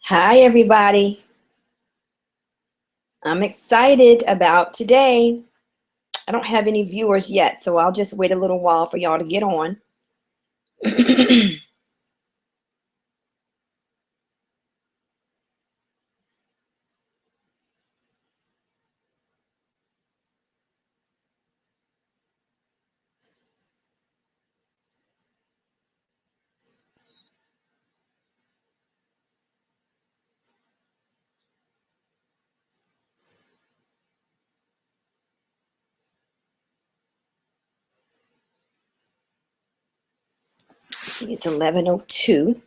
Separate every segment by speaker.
Speaker 1: Hi, everybody. I'm excited about today. I don't have any viewers yet, so I'll just wait a little while for y'all to get on. See, it's 11:02.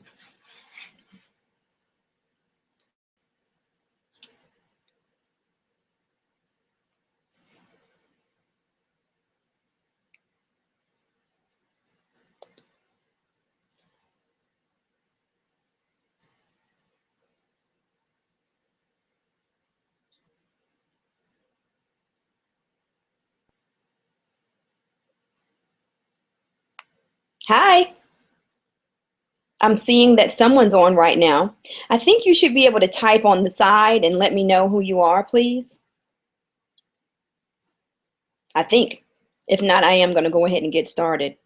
Speaker 1: Hi. I'm seeing that someone's on right now. I think you should be able to type on the side and let me know who you are, please. I think. If not, I am going to go ahead and get started.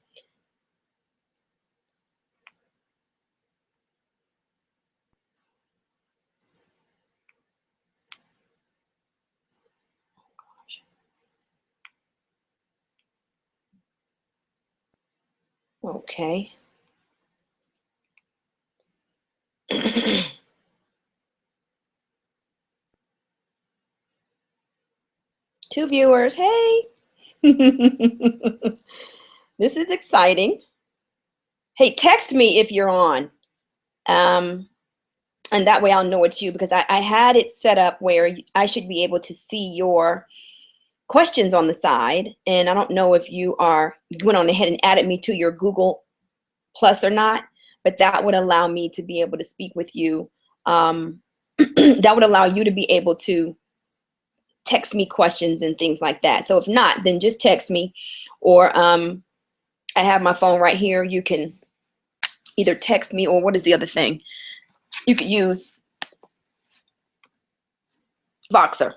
Speaker 1: Okay. Two viewers. Hey. This is exciting. Hey, text me if you're on. Um, and that way I'll know it's you because I had it set up where I should be able to see your questions on the side. And I don't know if you went on ahead and added me to your Google Plus or not, but that would allow me to be able to speak with you. That would allow you to be able to text me questions and things like that. So if not, then just text me, or I have my phone right here. You can either text me, or what is the other thing? You could use Voxer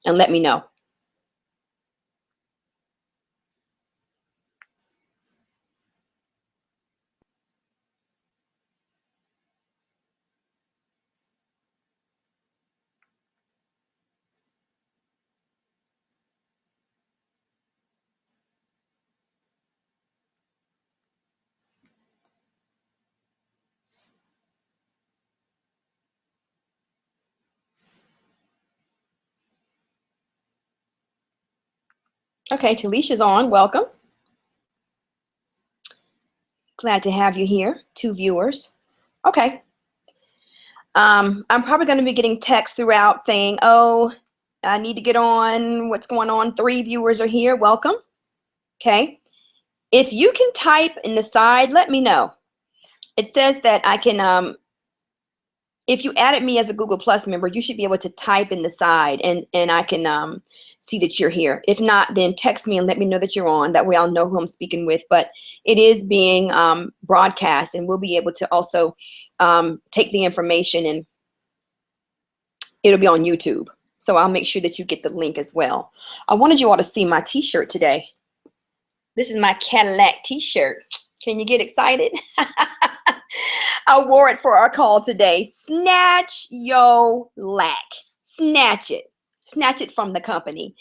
Speaker 1: and let me know. Okay, Talisha's on. Welcome. Glad to have you here. Two viewers. Okay. I'm probably going to be getting texts throughout saying, oh, I need to get on. What's going on? 3 viewers are here. Welcome. Okay. If you can type in the side, let me know. It says that I can, if you added me as a Google Plus member, you should be able to type in the side and I can see that you're here. If not, then text me and let me know that you're on. That way I'll know who I'm speaking with. But it is being broadcast, and we'll be able to also take the information, and it'll be on YouTube. So I'll make sure that you get the link as well. I wanted you all to see my t-shirt today. This is my Cadillac t-shirt. Can you get excited? I wore it for our call today. Snatch Yo Lac. Snatch it. Snatch it from the company.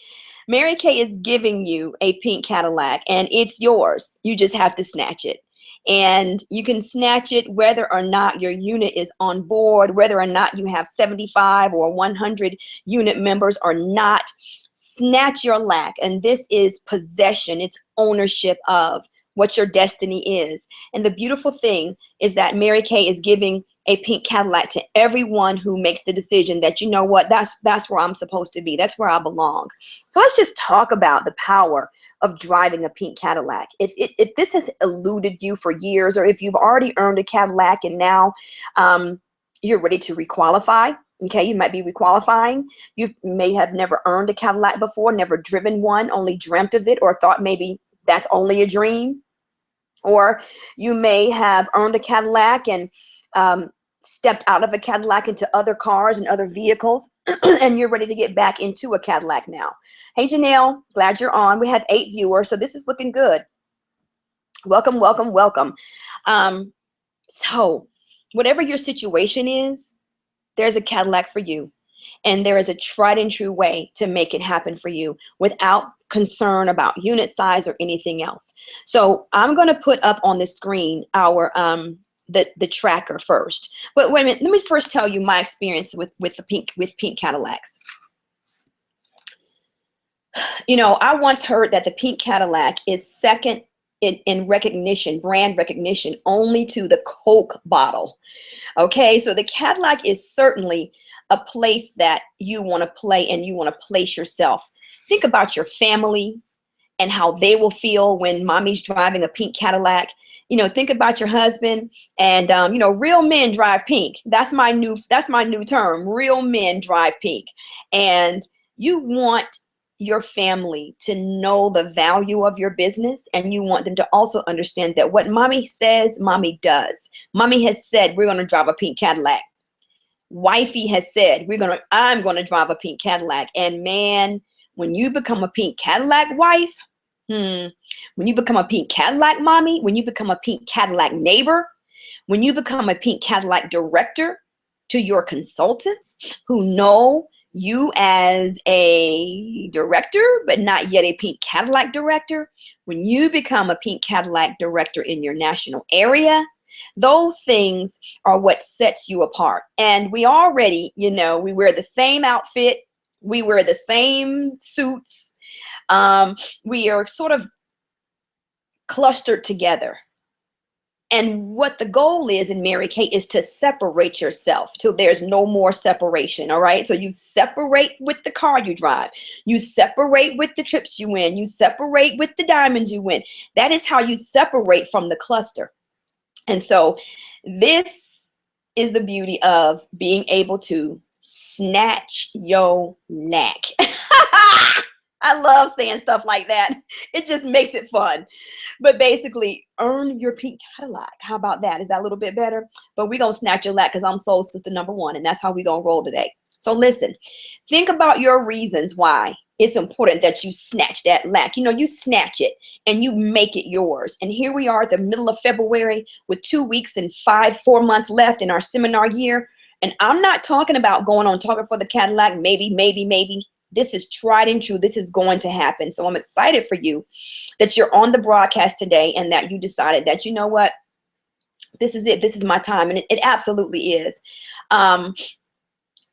Speaker 1: Mary Kay is giving you a pink Cadillac, and it's yours. You just have to snatch it. And you can snatch it whether or not your unit is on board, whether or not you have 75 or 100 unit members or not. Snatch your lack. And this is possession. It's ownership of what your destiny is. And the beautiful thing is that Mary Kay is giving a pink Cadillac to everyone who makes the decision that, you know what, that's where I'm supposed to be. That's where I belong. So let's just talk about the power of driving a pink Cadillac. If this has eluded you for years, or if you've already earned a Cadillac and now you're ready to requalify, okay, you might be requalifying. You may have never earned a Cadillac before, never driven one, only dreamt of it, or thought maybe that's only a dream. Or you may have earned a Cadillac and stepped out of a Cadillac into other cars and other vehicles, and you're ready to get back into a Cadillac now. Hey, Janelle, glad you're on. We have 8 viewers, so this is looking good. Welcome, welcome, welcome. So whatever your situation is, there's a Cadillac for you. And there is a tried and true way to make it happen for you without concern about unit size or anything else. So I'm going to put up on the screen our the tracker first. But wait a minute, let me first tell you my experience with pink Cadillacs. You know, I once heard that the pink Cadillac is second in recognition, brand recognition, only to the Coke bottle. Okay, so the Cadillac is certainly a place that you want to play and you want to place yourself. Think about your family and how they will feel when mommy's driving a pink Cadillac. You know, think about your husband and, you know, real men drive pink. That's my new term. Real men drive pink. And you want your family to know the value of your business, and you want them to also understand that what mommy says, mommy does. Mommy has said, we're going to drive a pink Cadillac. Wifey has said, I'm going to drive a pink Cadillac. And man, when you become a pink Cadillac wife, when you become a pink Cadillac mommy, when you become a pink Cadillac neighbor, when you become a pink Cadillac director to your consultants who know you as a director, but not yet a pink Cadillac director, when you become a pink Cadillac director in your national area, those things are what sets you apart. And we already, you know, we wear the same outfit, we wear the same suits, we are sort of clustered together. And what the goal is in Mary Kay is to separate yourself till there's no more separation. All right. So you separate with the car you drive. You separate with the trips you win. You separate with the diamonds you win. That is how you separate from the cluster. And so this is the beauty of being able to snatch yo lac. I love saying stuff like that. It just makes it fun. But basically, earn your pink Cadillac. How about that? Is that a little bit better? But we're going to snatch your lac because I'm soul sister #1, and that's how we're going to roll today. So listen, think about your reasons why it's important that you snatch that lac. You know, you snatch it and you make it yours. And here we are at the middle of February with 2 weeks and 4 months left in our seminar year. And I'm not talking about going on Talking for the Cadillac, maybe. This is tried and true. This is going to happen. So I'm excited for you that you're on the broadcast today and that you decided that, you know what, this is it. This is my time. And it absolutely is.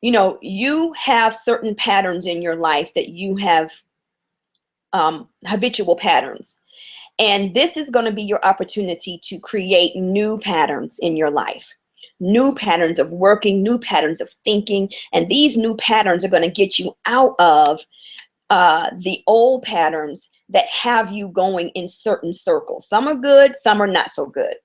Speaker 1: You know, you have certain patterns in your life that you have habitual patterns. And this is going to be your opportunity to create new patterns in your life. New patterns of working, new patterns of thinking, and these new patterns are going to get you out of the old patterns that have you going in certain circles. Some are good, some are not so good.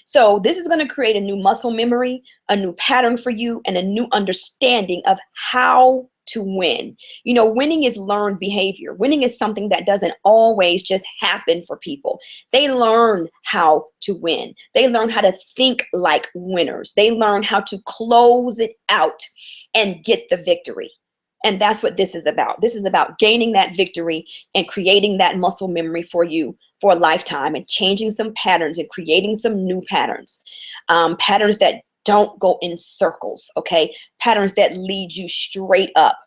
Speaker 1: So this is going to create a new muscle memory, a new pattern for you, and a new understanding of how to win. You know, winning is learned behavior. Winning is something that doesn't always just happen for people. They learn how to win. They learn how to think like winners. They learn how to close it out and get the victory. And that's what this is about. This is about gaining that victory and creating that muscle memory for you for a lifetime, and changing some patterns and creating some new patterns. Patterns that don't go in circles, okay? Patterns that lead you straight up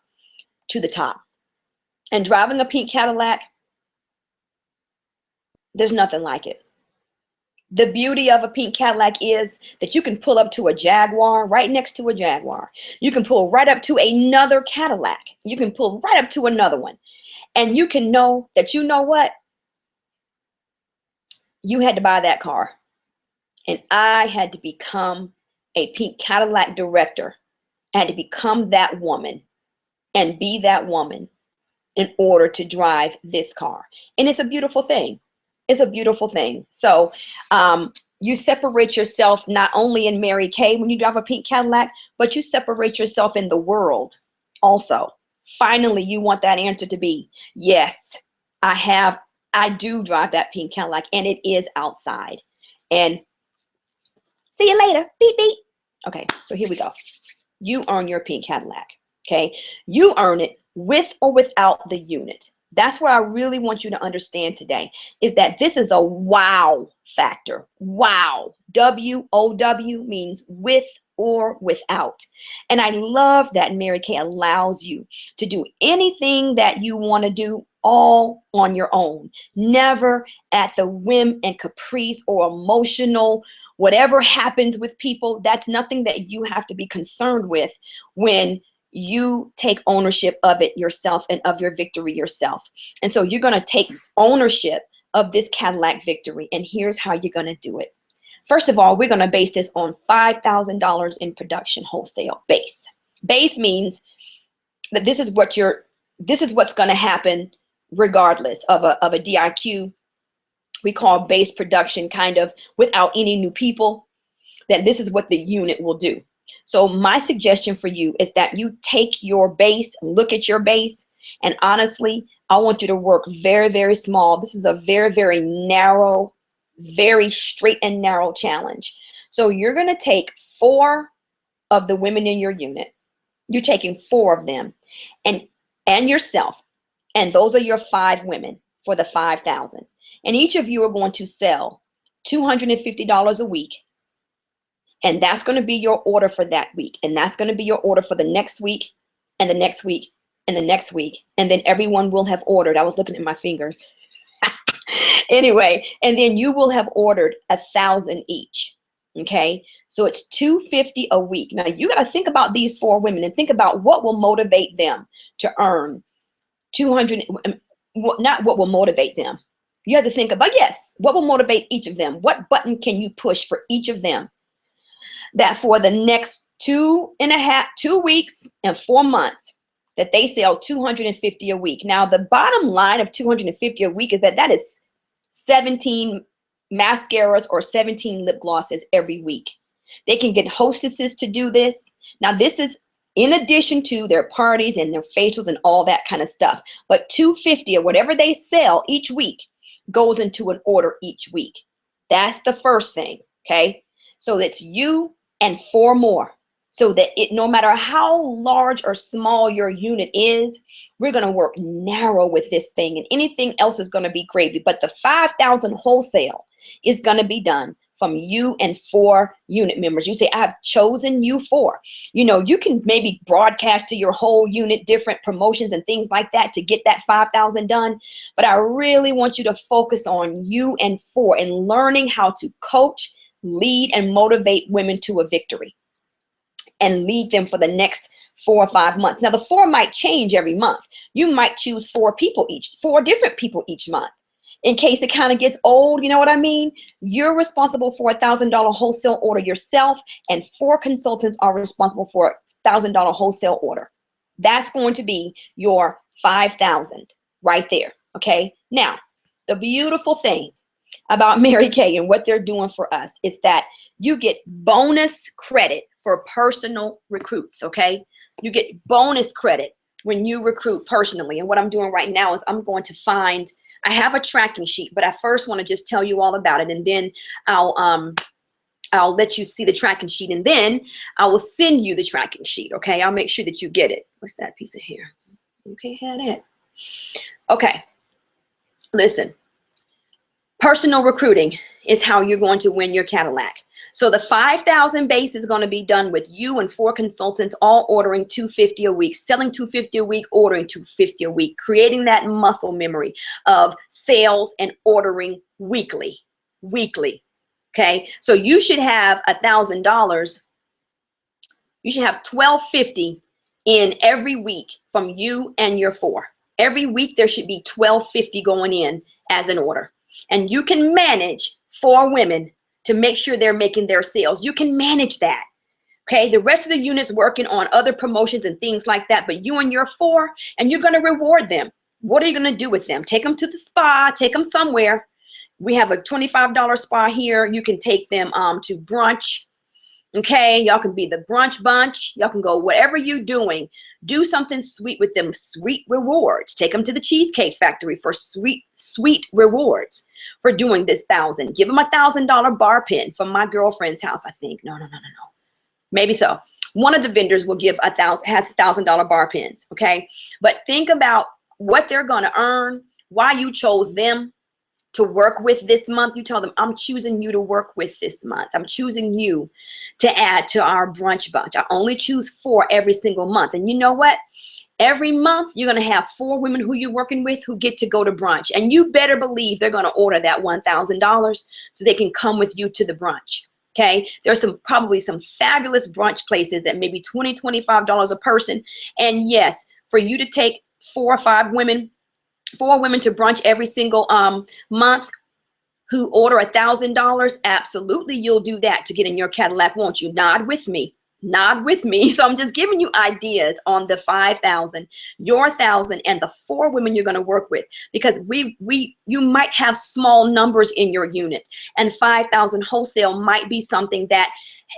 Speaker 1: to the top. And driving a pink Cadillac, there's nothing like it. The beauty of a pink Cadillac is that you can pull up to a Jaguar, right next to a Jaguar. You can pull right up to another Cadillac. You can pull right up to another one. And you can know that, you know what? You had to buy that car. And I had to become a pink Cadillac director. I had to become that woman and be that woman in order to drive this car. And it's a beautiful thing. It's a beautiful thing. So you separate yourself not only in Mary Kay when you drive a pink Cadillac, but you separate yourself in the world also. Finally, you want that answer to be, yes, I do drive that pink Cadillac, and it is outside. And see you later. Beep, beep. Okay, so here we go. You earn your pink Cadillac. Okay, you earn it with or without the unit. That's what I really want you to understand today, is that this is a wow factor. Wow. W-O-W means with or without. And I love that Mary Kay allows you to do anything that you want to do all on your own, never at the whim and caprice or emotional, whatever happens with people. That's nothing that you have to be concerned with when you take ownership of it yourself and of your victory yourself. And so you're going to take ownership of this Cadillac victory. And here's how you're going to do it. First of all, we're going to base this on $5,000 in production wholesale base. Base means that this is what's going to happen regardless of a DIQ. We call base production, kind of without any new people, that this is what the unit will do. So my suggestion for you is that you take your base, look at your base, and honestly, I want you to work very, very small. This is a very, very narrow, very straight and narrow challenge. So you're going to take 4 of the women in your unit. You're taking 4 of them and yourself. And those are your 5 women for the 5,000. And each of you are going to sell $250 a week. And that's going to be your order for that week. And that's going to be your order for the next week and the next week and the next week. And then everyone will have ordered. I was looking at my fingers. Anyway, and then you will have ordered 1,000 each. Okay, so it's $250 a week. Now you got to think about these 4 women and think about what will motivate them to earn 200. Not what will motivate them. You have to think about, yes, what will motivate each of them? What button can you push for each of them? That for the next 2 weeks and 4 months, that they sell $250 a week. Now, the bottom line of $250 a week is that is 17 mascaras or 17 lip glosses every week. They can get hostesses to do this. Now, this is in addition to their parties and their facials and all that kind of stuff. But $250 or whatever they sell each week goes into an order each week. That's the first thing, okay? So that's you and 4 more. So that no matter how large or small your unit is, we're going to work narrow with this thing, and anything else is going to be gravy. But the 5,000 wholesale is going to be done from you and 4 unit members. You say, I have chosen you 4. You know, you can maybe broadcast to your whole unit different promotions and things like that to get that 5,000 done. But I really want you to focus on you and 4 and learning how to coach, lead, and motivate women to a victory and lead them for the next 4 or 5 months. Now, the 4 might change every month. You might choose 4 different people each month. In case it kind of gets old, you know what I mean? You're responsible for $1,000 wholesale order yourself, and 4 consultants are responsible for $1,000 wholesale order. That's going to be your 5,000 right there, okay? Now, the beautiful thing about Mary Kay and what they're doing for us is that you get bonus credit for personal recruits, okay? You get bonus credit when you recruit personally. And what I'm doing right now is I'm going to find, I have a tracking sheet, but I first want to just tell you all about it, and then I'll let you see the tracking sheet, and then I will send you the tracking sheet, okay? I'll make sure that you get it. What's that piece of hair? You can't have that. Okay, listen. Personal recruiting is how you're going to win your Cadillac. So the 5,000 base is going to be done with you and 4 consultants all ordering $250 a week, selling $250 a week, ordering $250 a week, creating that muscle memory of sales and ordering weekly. Okay, so you should have $1,000. You should have $1,250 in every week from you and your 4. Every week there should be $1,250 going in as an order. And you can manage 4 women to make sure they're making their sales. You can manage that. Okay, the rest of the unit's working on other promotions and things like that, but you and your 4, and you're going to reward them. What are you going to do with them? Take them to the spa, take them somewhere. We have a $25 spa here. You can take them to brunch. Okay, y'all can be the brunch bunch. Y'all can go whatever you're doing. Do something sweet with them, sweet rewards. Take them to the Cheesecake Factory for sweet rewards for doing this 1,000. Give them a $1,000 bar pin from my girlfriend's house, I think. No. Maybe so. One of the vendors will give has $1,000 bar pins. Okay. But think about what they're going to earn, why you chose them to work with this month. You tell them, I'm choosing you to work with this month. I'm choosing you to add to our brunch bunch. I only choose 4 every single month. And you know what? Every month, you're going to have 4 women who you're working with who get to go to brunch. And you better believe they're going to order that $1,000 so they can come with you to the brunch. Okay. There's probably some fabulous brunch places that maybe $20, $25 a person. And yes, for you to take 4 or 5 women, 4 women to brunch every single month who order $1,000, absolutely you'll do that to get in your Cadillac, won't you? Nod with me. Nod with me. So I'm just giving you ideas on the 5,000, your 1,000, and the 4 women you're going to work with, because you might have small numbers in your unit, and 5,000 wholesale might be something that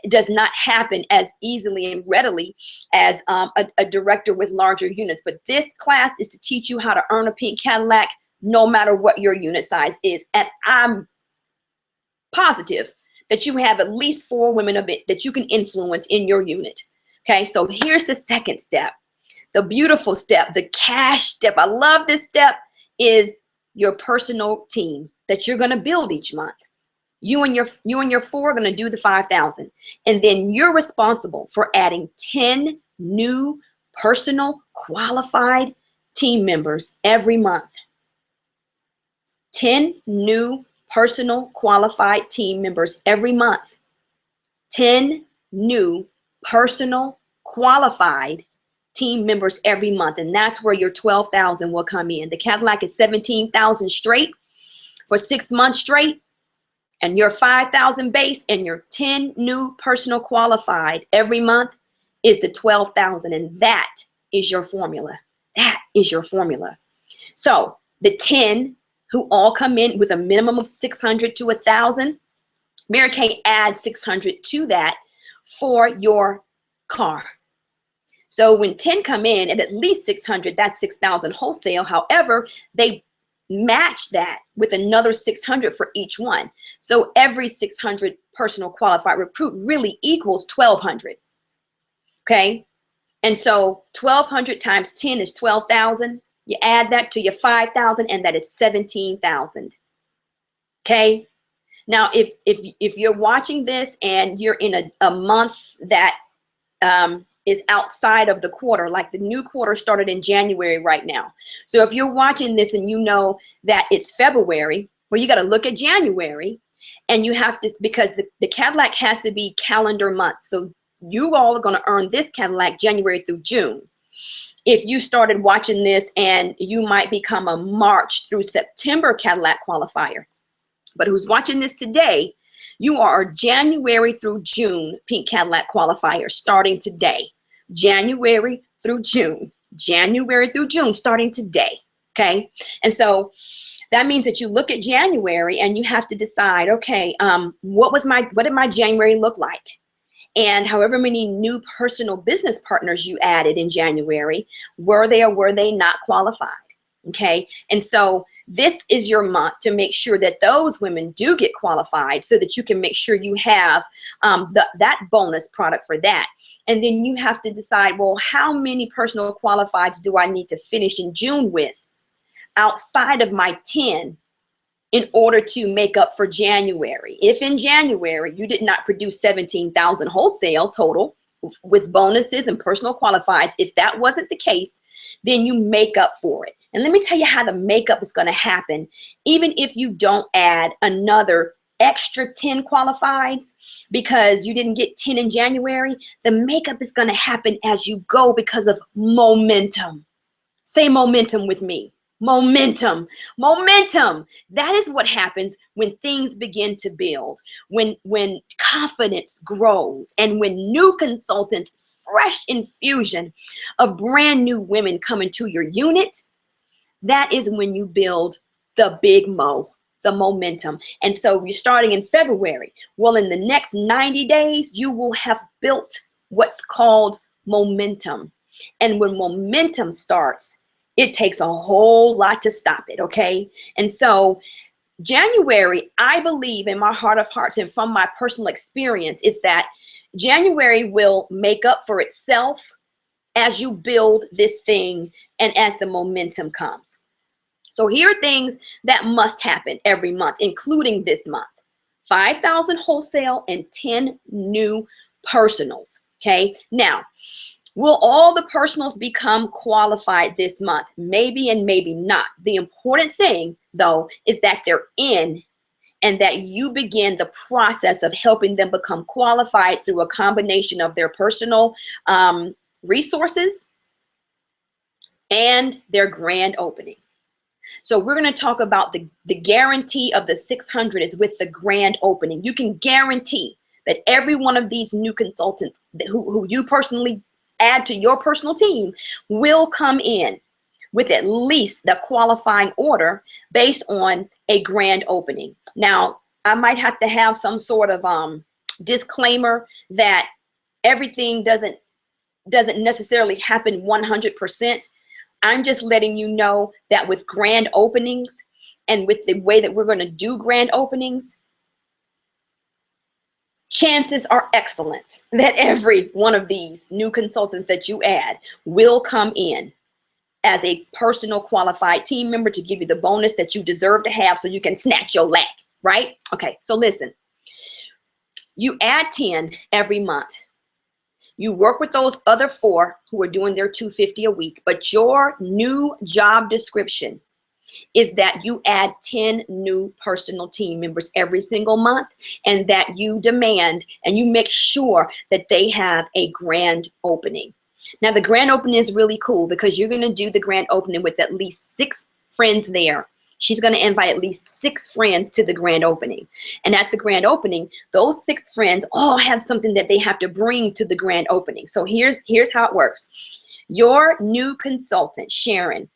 Speaker 1: does not happen as easily and readily as a director with larger units. But this class is to teach you how to earn a pink Cadillac no matter what your unit size is. And I'm positive that you have at least 4 women of it that you can influence in your unit. Okay, so here's the second step, the beautiful step, the cash step. I love this step, is your personal team that you're going to build each month. You and your 4 are going to do the 5,000, and then you're responsible for adding 10 new personal qualified team members every month. 10 new personal qualified team members every month. 10 new personal qualified team members every month. And that's where your 12,000 will come in. The Cadillac is 17,000 straight for 6 months straight, and your 5,000 base and your 10 new personal qualified every month is the 12,000. And that is your formula. That is your formula. So the 10 who all come in with a minimum of 600 to 1,000. Mary Kay adds 600 to that for your car. So when 10 come in at least 600, that's 6,000 wholesale. However, they match that with another 600 for each one. So every 600 personal qualified recruit really equals 1,200. Okay. And so 1,200 times 10 is 12,000. You add that to your 5,000, and that is 17,000. Okay. Now, if you're watching this and you're in a month that is outside of the quarter, like the new quarter started in January right now. So if you're watching this and you know that it's February, well, you got to look at January, and you have to, because the Cadillac has to be calendar months. So you all are going to earn this Cadillac January through June. If you started watching this, and you might become a March through September Cadillac qualifier, but who's watching this today, you are a January through June pink Cadillac qualifier starting today. January through June, starting today. Okay. And so that means that you look at January and you have to decide, okay, what did my January look like? And however many new personal business partners you added in January, were they or were they not qualified? Okay. And so this is your month to make sure that those women do get qualified, so that you can make sure you have that bonus product for that. And then you have to decide, well, how many personal qualifieds do I need to finish in June with outside of my 10 in order to make up for January? If in January you did not produce 17,000 wholesale total with bonuses and personal qualifieds, if that wasn't the case, then you make up for it. And let me tell you how the makeup is going to happen. Even if you don't add another extra 10 qualifieds because you didn't get 10 in January, the makeup is going to happen as you go because of momentum. Say momentum with me. Momentum. That is what happens when things begin to build, when confidence grows, and when new consultants, fresh infusion of brand new women come into your unit. That is when you build the big the momentum. And so you're starting in February. Well, in the next 90 days, you will have built what's called momentum. And when momentum starts, it takes a whole lot to stop it, okay? And so January, I believe in my heart of hearts and from my personal experience, is that January will make up for itself as you build this thing and as the momentum comes. So here are things that must happen every month, including this month. 5,000 wholesale and 10 new personals. Okay. Now, will all the personals become qualified this month? Maybe and maybe not. The important thing, though, is that they're in and that you begin the process of helping them become qualified through a combination of their personal resources and their grand opening. So we're going to talk about the guarantee of the 600 is with the grand opening. You can guarantee that every one of these new consultants who you personally add to your personal team will come in with at least the qualifying order based on a grand opening. Now, I might have to have some sort of disclaimer that everything doesn't necessarily happen 100%. I'm just letting you know that with grand openings and with the way that we're going to do grand openings, chances are excellent that every one of these new consultants that you add will come in as a personal qualified team member to give you the bonus that you deserve to have so you can snatch your lac, right? Okay, so listen, you add 10 every month. You work with those other 4 who are doing their $250 a week, but your new job description is that you add 10 new personal team members every single month, and that you demand and you make sure that they have a grand opening. Now, the grand opening is really cool because you're going to do the grand opening with at least 6 friends there. She's going to invite at least 6 friends to the grand opening. And at the grand opening, those 6 friends all have something that they have to bring to the grand opening. So here's how it works. Your new consultant, Sharon,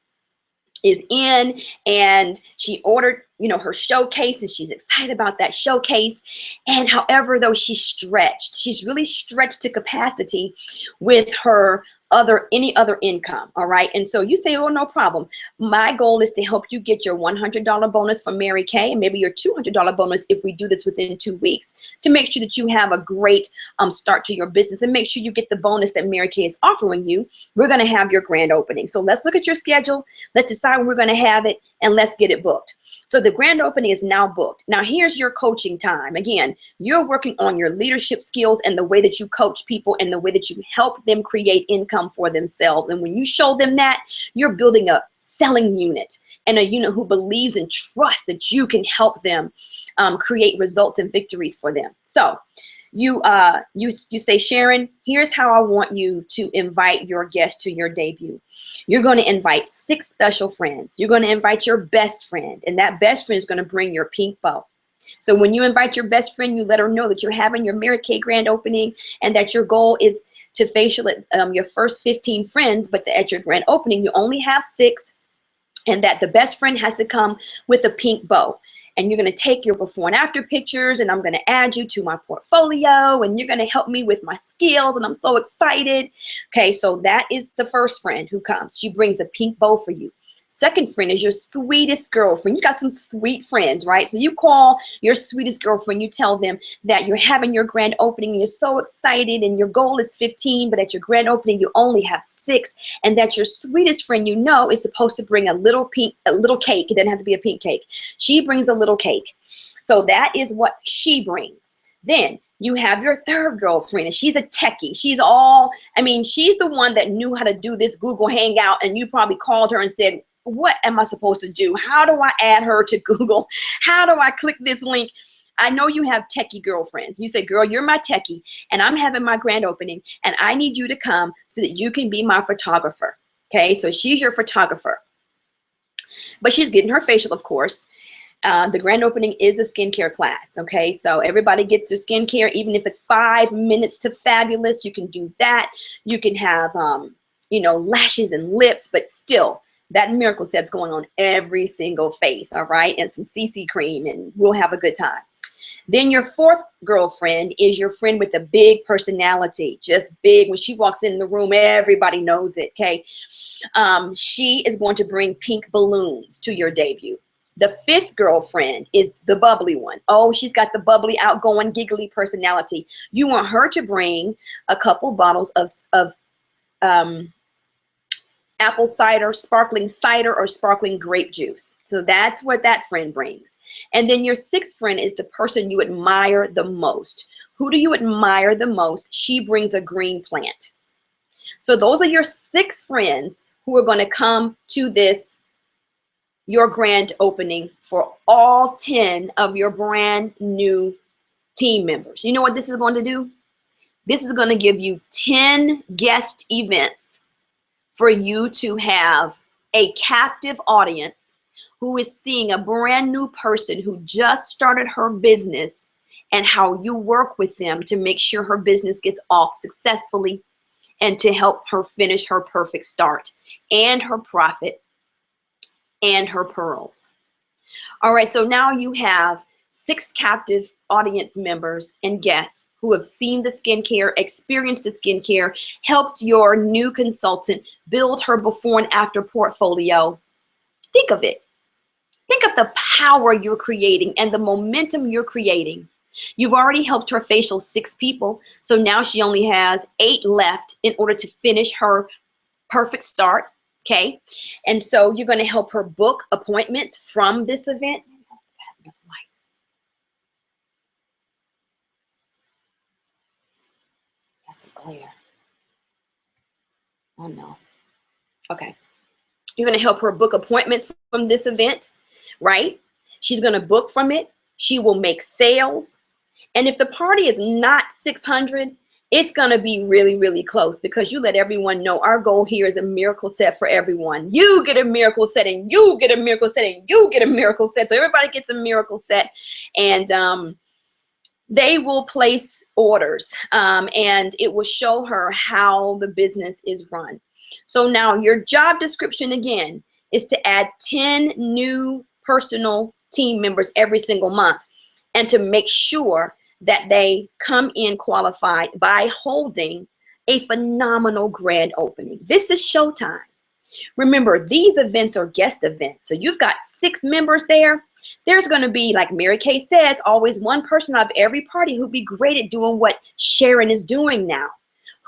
Speaker 1: is in and she ordered, her showcase, and she's excited about that showcase. And however, though, she's really stretched to capacity with her any other income. All right. And so you say, oh, no problem. My goal is to help you get your $100 bonus from Mary Kay and maybe your $200 bonus if we do this within 2 weeks, to make sure that you have a great start to your business and make sure you get the bonus that Mary Kay is offering you. We're going to have your grand opening. So let's look at your schedule. Let's decide when we're going to have it and let's get it booked. So the grand opening is now booked. Now here's your coaching time. Again, you're working on your leadership skills and the way that you coach people and the way that you help them create income for themselves. And when you show them that, you're building a selling unit and a unit who believes and trusts that you can help them create results and victories for them. So you say, Sharon, here's how I want you to invite your guest to your debut. You're going to invite 6 special friends. You're going to invite your best friend, and that best friend is going to bring your pink bow. So when you invite your best friend, you let her know that you're having your Mary Kay grand opening and that your goal is to facial your first 15 friends, but at your grand opening, you only have 6, and that the best friend has to come with a pink bow. And you're going to take your before and after pictures, and I'm going to add you to my portfolio, and you're going to help me with my skills, and I'm so excited. Okay, so that is the first friend who comes. She brings a pink bow for you. Second friend is your sweetest girlfriend. You got some sweet friends, right? So you call your sweetest girlfriend, you tell them that you're having your grand opening and you're so excited and your goal is 15, but at your grand opening you only have 6, and that your sweetest friend is supposed to bring a little cake. It doesn't have to be a pink cake. She brings a little cake. So that is what she brings. Then you have your third girlfriend, and she's a techie. She's the one that knew how to do this Google Hangout, and you probably called her and said, what am I supposed to do? How do I add her to Google? How do I click this link? I know you have techie girlfriends. You say, girl, you're my techie, and I'm having my grand opening, and I need you to come so that you can be my photographer. Okay, so she's your photographer. But she's getting her facial, of course. The grand opening is a skincare class. Okay, so everybody gets their skincare, even if it's 5 minutes to fabulous. You can do that. You can have, lashes and lips, but still, that miracle set's going on every single face, all right? And some CC cream, and we'll have a good time. Then your fourth girlfriend is your friend with a big personality, just big. When she walks in the room, everybody knows it, okay? She is going to bring pink balloons to your debut. The fifth girlfriend is the bubbly one. Oh, she's got the bubbly, outgoing, giggly personality. You want her to bring a couple bottles of apple cider, sparkling cider, or sparkling grape juice. So that's what that friend brings. And then your sixth friend is the person you admire the most. Who do you admire the most? She brings a green plant. So those are your 6 friends who are going to come to this, your grand opening, for all 10 of your brand new team members. You know what this is going to do? This is going to give you 10 guest events for you to have a captive audience who is seeing a brand new person who just started her business, and how you work with them to make sure her business gets off successfully and to help her finish her perfect start and her profit and her pearls. All right, so now you have 6 captive audience members and guests who have seen the skincare, experienced the skincare, helped your new consultant build her before and after portfolio. Think of it. Think of the power you're creating and the momentum you're creating. You've already helped her facial 6 people, so now she only has 8 left in order to finish her perfect start, okay? And so you're going to help her book appointments from this event. That's a glare. Oh no. Okay. You're going to help her book appointments from this event, right? She's going to book from it. She will make sales. And if the party is not 600, it's going to be really, really close, because you let everyone know our goal here is a miracle set for everyone. You get a miracle set, and you get a miracle set, and you get a miracle set. So everybody gets a miracle set, and they will place orders, and it will show her how the business is run. So now your job description again is to add 10 new personal team members every single month, and to make sure that they come in qualified by holding a phenomenal grand opening. This is showtime. Remember, these events are guest events. So you've got 6 members there. There's going to be, like Mary Kay says, always one person out of every party who'd be great at doing what Sharon is doing now.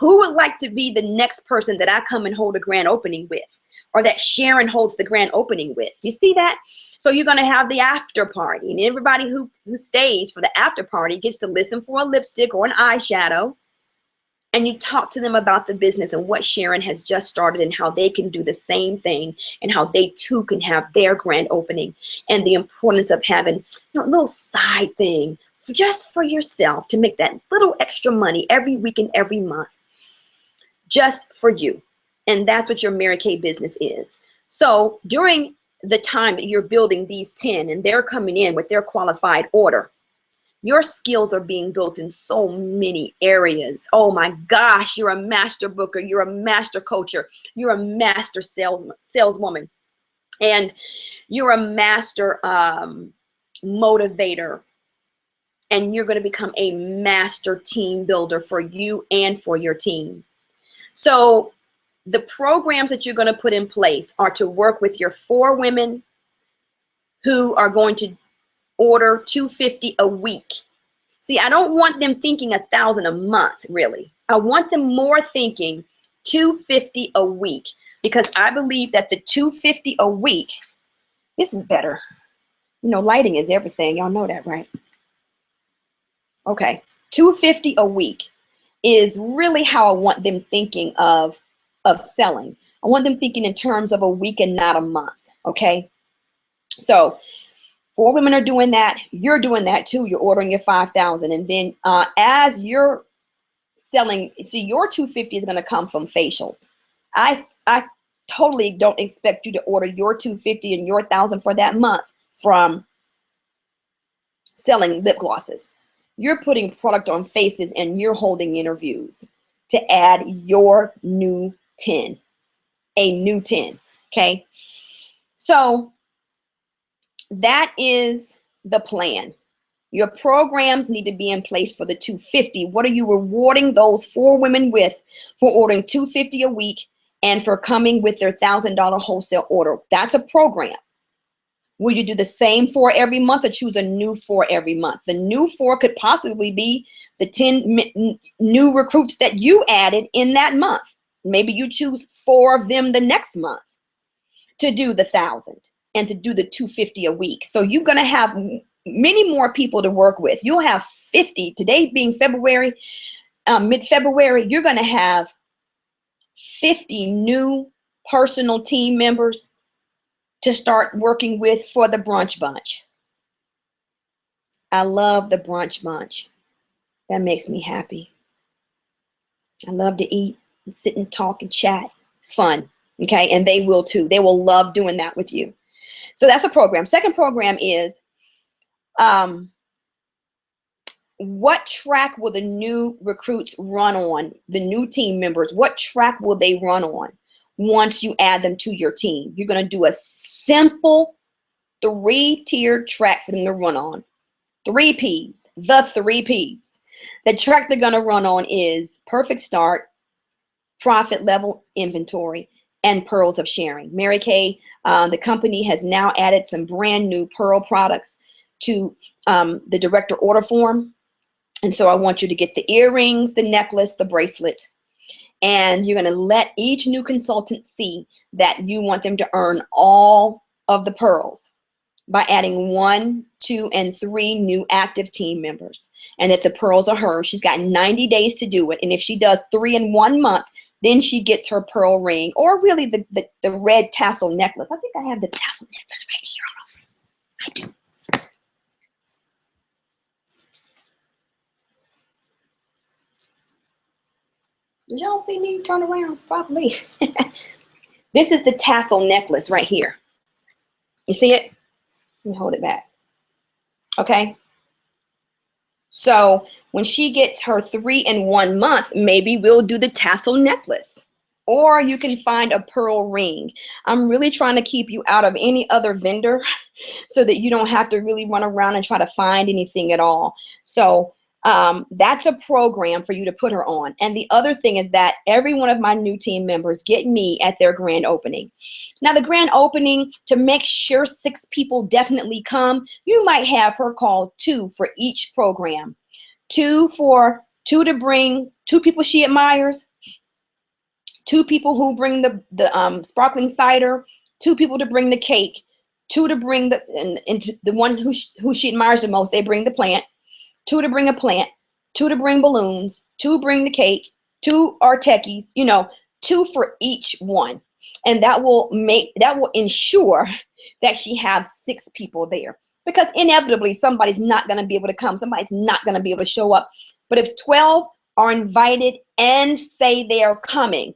Speaker 1: Who would like to be the next person that I come and hold a grand opening with, or that Sharon holds the grand opening with? You see that? So you're going to have the after party, and everybody who stays for the after party gets to listen for a lipstick or an eyeshadow, and you talk to them about the business and what Sharon has just started and how they can do the same thing, and how they too can have their grand opening, and the importance of having, you know, a little side thing just for yourself to make that little extra money every week and every month, just for you. And that's what your Mary Kay business is. So during the time that you're building these 10 and they're coming in with their qualified order, your skills are being built in so many areas. Oh my gosh, you're a master booker, you're a master coacher, you're a master saleswoman, and you're a master motivator, and you're going to become a master team builder for you and for your team. So the programs that you're going to put in place are to work with your 4 women who are going to order $250 a week. See, I don't want them thinking $1,000 a month, really. I want them more thinking $250 a week, because I believe that the $250 a week, this is better. You know, lighting is everything. Y'all know that, right? Okay, $250 a week is really how I want them thinking of selling. I want them thinking in terms of a week and not a month, okay? So 4 women are doing that. You're doing that too. You're ordering your 5,000. And then as you're selling, see, your 250 is going to come from facials. I totally don't expect you to order your 250 and your 1,000 for that month from selling lip glosses. You're putting product on faces, and you're holding interviews to add your new 10, a new 10, okay? So that is the plan. Your programs need to be in place for the 250. What are you rewarding those 4 women with for ordering $250 a week and for coming with their $1,000 wholesale order? That's a program. Will you do the same 4 every month or choose a new 4 every month? The new 4 could possibly be the 10 new recruits that you added in that month. Maybe you choose 4 of them the next month to do the 1,000 and to do the 250 a week. So you're going to have many more people to work with. You'll have 50. Today being February, mid-February, you're going to have 50 new personal team members to start working with for the brunch bunch. I love the brunch bunch. That makes me happy. I love to eat and sit and talk and chat. It's fun. Okay. And they will too. They will love doing that with you. So that's a program. Second program is, what track will the new recruits run on? The new team members, what track will they run on once you add them to your team? You're going to do a simple 3-tiered track for them to run on. 3 P's, the 3 P's. The track they're going to run on is Perfect Start, Profit Level Inventory, and Pearls of Sharing. Mary Kay, the company has now added some brand new pearl products to the director order form. And so I want you to get the earrings, the necklace, the bracelet, and you're going to let each new consultant see that you want them to earn all of the pearls by adding 1, 2, and 3 new active team members, and that the pearls are hers. She's got 90 days to do it. And if she does 3 in 1 month, then she gets her pearl ring, or really the red tassel necklace. I think I have the tassel necklace right here. I do. Did y'all see me turn around? Probably. This is the tassel necklace right here. You see it? Let me hold it back. Okay. So when she gets her 3 in 1 month, maybe we'll do the tassel necklace. Or you can find a pearl ring. I'm really trying to keep you out of any other vendor so that you don't have to really run around and try to find anything at all. So that's a program for you to put her on. And the other thing is that every one of my new team members get me at their grand opening. Now, the grand opening, to make sure 6 people definitely come, you might have her call 2 for each program. 2 to bring 2 people she admires, 2 people who bring the sparkling cider, 2 people to bring the cake, 2 to bring the one who she admires the most, they bring the plant. 2 to bring a plant, 2 to bring balloons, 2 bring the cake, 2 are techies, 2 for each one. And that will ensure that she has 6 people there, because inevitably somebody's not going to be able to come. Somebody's not going to be able to show up. But if 12 are invited and say they are coming,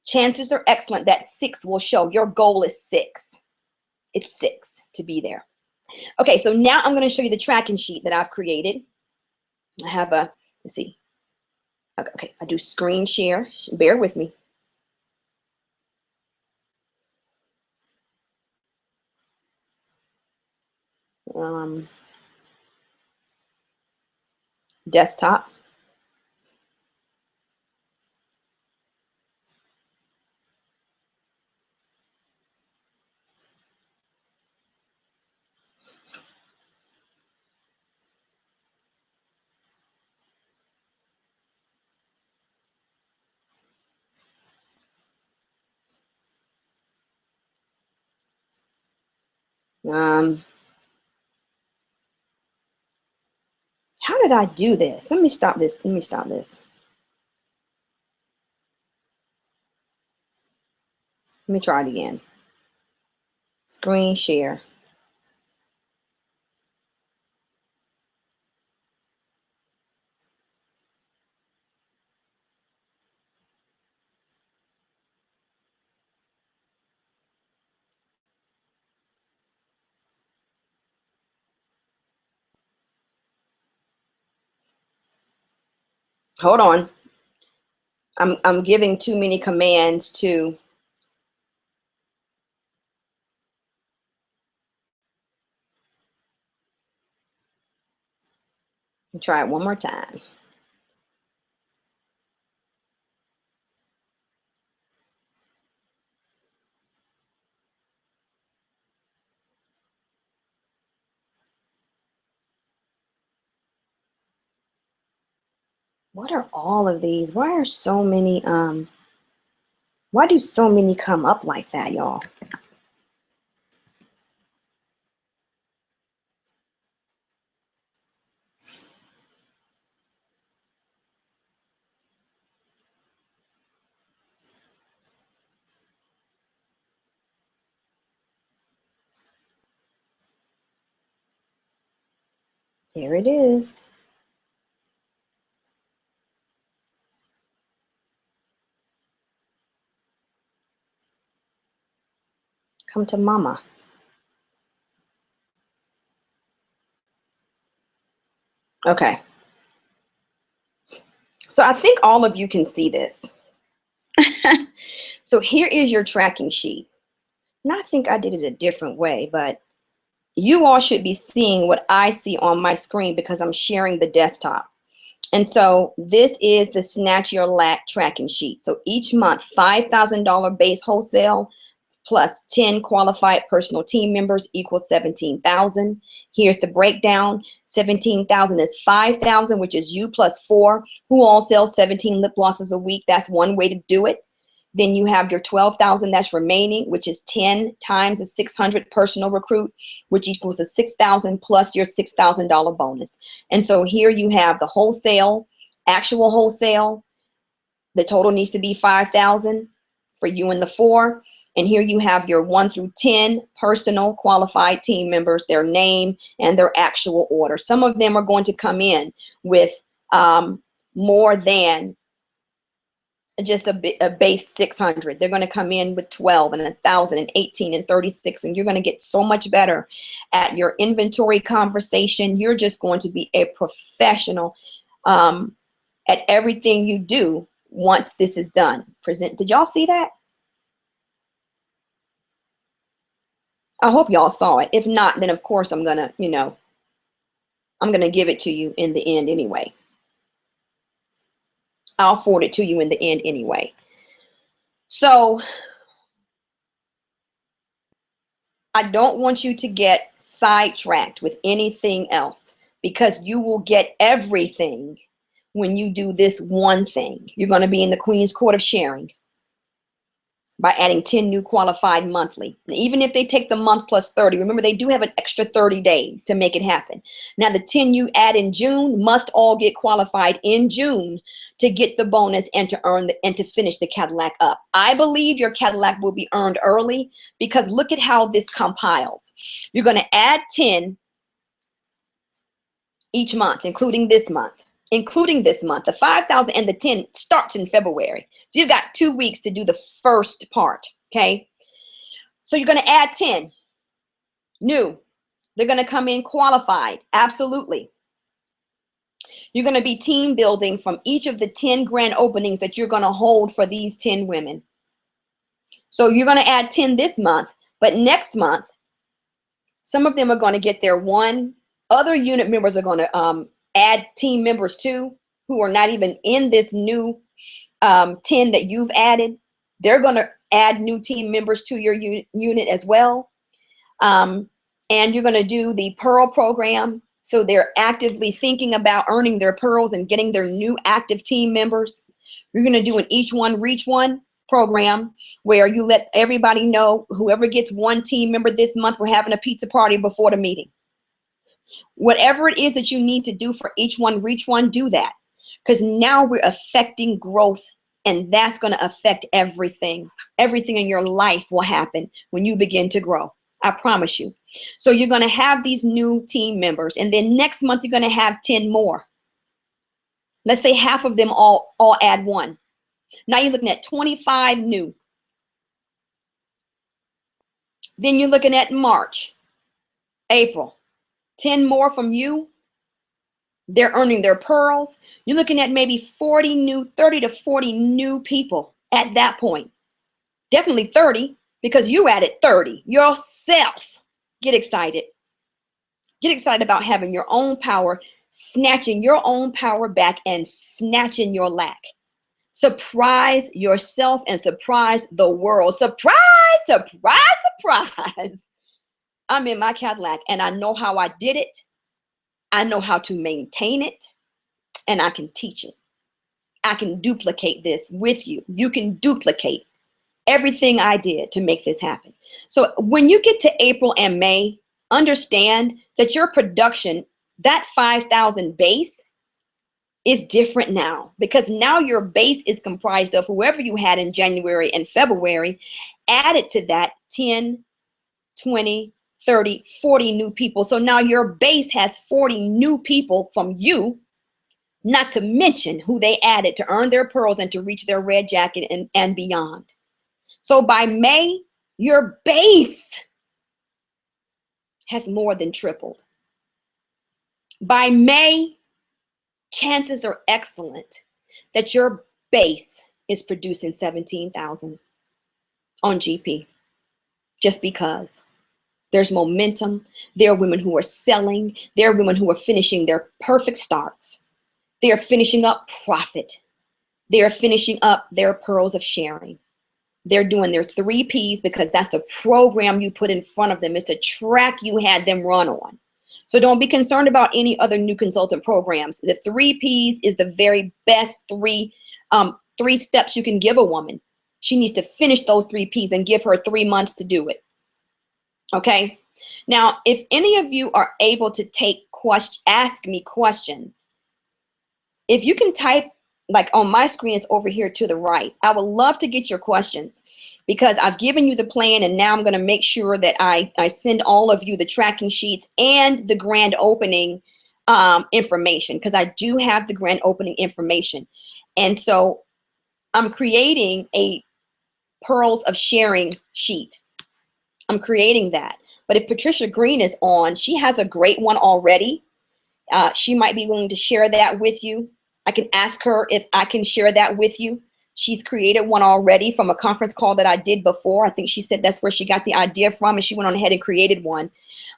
Speaker 1: chances are excellent that 6 will show. Your goal is 6. It's 6 to be there. Okay, so now I'm going to show you the tracking sheet that I've created. I have let's see. Okay, I do screen share. Bear with me. Desktop. How did I do this? Let me stop this. Let me stop this. Let me try it again. Screen share. Hold on. I'm giving too many commands to. Try it one more time. What are all of these? Why are so many, why do so many come up like that, y'all? There it is. Come to mama. Okay. So I think all of you can see this. So here is your tracking sheet. And I think I did it a different way, but you all should be seeing what I see on my screen because I'm sharing the desktop. And so this is the Snatch Yo Lac tracking sheet. So each month, $5,000 base wholesale plus 10 qualified personal team members equals 17,000. Here's the breakdown. 17,000 is 5,000, which is you plus 4, who all sell 17 lip glosses a week. That's one way to do it. Then you have your 12,000 that's remaining, which is 10 times a 600 personal recruit, which equals a 6,000 plus your $6,000 bonus. And so here you have the wholesale, actual wholesale. The total needs to be 5,000 for you and the 4. And here you have your 1 through 10 personal qualified team members, their name and their actual order. Some of them are going to come in with more than just a base 600. They're going to come in with 12 and 1,000 and 18 and 36, and you're going to get so much better at your inventory conversation. You're just going to be a professional at everything you do once this is done. Did y'all see that? I hope y'all saw it. If not, then of course I'm gonna, I'm gonna give it to you in the end anyway. I'll forward it to you in the end anyway. So I don't want you to get sidetracked with anything else, because you will get everything when you do this one thing. You're going to be in the Queen's Court of sharing by adding 10 new qualified monthly. And even if they take the month plus 30, remember they do have an extra 30 days to make it happen. Now the 10 you add in June must all get qualified in June to get the bonus and to earn and to finish the Cadillac up. I believe your Cadillac will be earned early, because look at how this compiles. You're going to add 10 each month, including this month. The 5,000 and the 10 starts in February. So you've got 2 weeks to do the first part, okay? So you're going to add 10 new. They're going to come in qualified, absolutely. You're going to be team building from each of the 10 grand openings that you're going to hold for these 10 women. So you're going to add 10 this month, but next month, some of them are going to get their one. Other unit members are going to add team members too, who are not even in this new 10 that you've added. They're going to add new team members to your unit as well. And you're going to do the Pearl program. So they're actively thinking about earning their pearls and getting their new active team members. You're going to do an Each One Reach One program, where you let everybody know, whoever gets one team member this month, we're having a pizza party before the meeting. Whatever it is that you need to do for Each One Reach One, do that, because now we're affecting growth, and that's going to affect everything. Everything in your life will happen when you begin to grow. I promise you. So you're going to have these new team members, and then next month you're going to have 10 more. Let's say half of them all add one. Now you're looking at 25 new. Then you're looking at March, April, 10 more from you. They're earning their pearls. You're looking at maybe 30 to 40 new people at that point. Definitely 30, because you added 30 yourself. Get excited. Get excited about having your own power, snatching your own power back, and snatching your lack. Surprise yourself and surprise the world. Surprise, surprise, surprise. I'm in my Cadillac, and I know how I did it. I know how to maintain it, and I can teach it. I can duplicate this with you. You can duplicate everything I did to make this happen. So when you get to April and May, understand that your production, that 5,000 base, is different now, because now your base is comprised of whoever you had in January and February, added to that 10, 20, 30, 40 new people. So now your base has 40 new people from you, not to mention who they added to earn their pearls and to reach their red jacket and beyond. So by May, your base has more than tripled. By May, chances are excellent that your base is producing 17,000 on GP, just because there's momentum. There are women who are selling. There are women who are finishing their perfect starts. They are finishing up profit. They are finishing up their pearls of sharing. They're doing their 3 Ps, because that's the program you put in front of them. It's the track you had them run on. So don't be concerned about any other new consultant programs. The 3 Ps is the very best three steps you can give a woman. She needs to finish those 3 Ps and give her 3 months to do it. Okay. Now, if any of you are able to ask me questions, if you can type, like on my screen, it's over here to the right. I would love to get your questions, because I've given you the plan, and now I'm going to make sure that I send all of you the tracking sheets and the grand opening information, because I do have the grand opening information. And so I'm creating a pearls of sharing sheet. I'm creating that. But if Patricia Green is on, she has a great one already. She might be willing to share that with you. I can ask her if I can share that with you. She's created one already from a conference call that I did before. I think she said that's where she got the idea from, and she went on ahead and created one.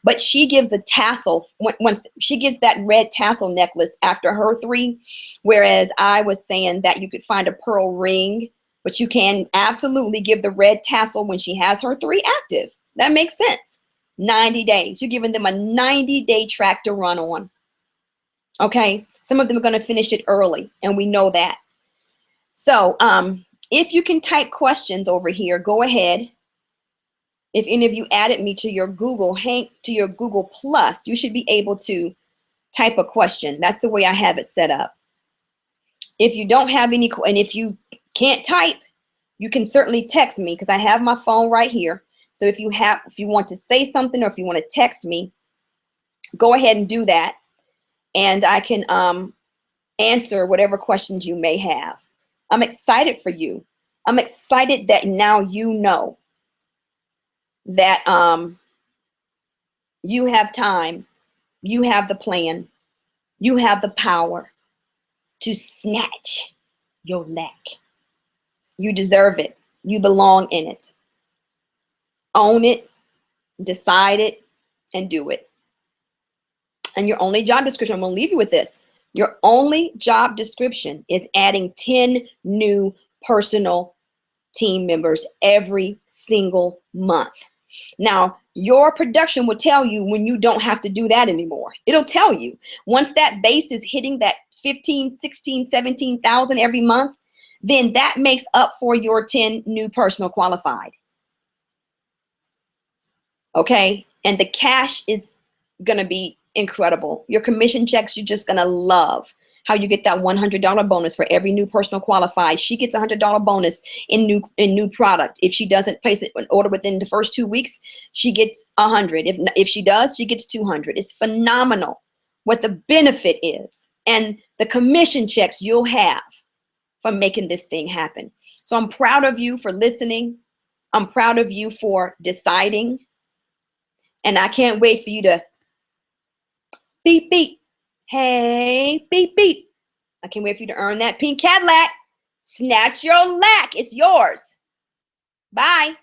Speaker 1: But she gives a tassel, once she gives that red tassel necklace after her 3, whereas I was saying that you could find a pearl ring, but you can absolutely give the red tassel when she has her 3 active. That makes sense. 90 days. You're giving them a 90-day track to run on. Okay. Some of them are going to finish it early, and we know that. So if you can type questions over here, go ahead. If any of you added me to your Google Plus, you should be able to type a question. That's the way I have it set up. If you don't have any, and if you can't type, you can certainly text me, because I have my phone right here. So if you want to say something, or if you want to text me, go ahead and do that. And I can answer whatever questions you may have. I'm excited for you. I'm excited that now you know that you have time, you have the plan, you have the power to snatch your lack. You deserve it. You belong in it. Own it, decide it, and do it. And your only job description, I'm going to leave you with this. Your only job description is adding 10 new personal team members every single month. Now, your production will tell you when you don't have to do that anymore. It'll tell you. Once that base is hitting that 15, 16, 17,000 every month, then that makes up for your 10 new personal qualified. Okay? And the cash is going to be incredible. Your commission checks, you're just going to love how you get that $100 bonus for every new personal qualified. She gets a $100 bonus in new product. If she doesn't place an order within the first 2 weeks, she gets 100. If she does, she gets 200. It's phenomenal what the benefit is, and the commission checks you'll have from making this thing happen. So I'm proud of you for listening. I'm proud of you for deciding. And I can't wait for you to beep, beep. Hey, beep, beep. I can't wait for you to earn that pink Cadillac. Snatch your lack. It's yours. Bye.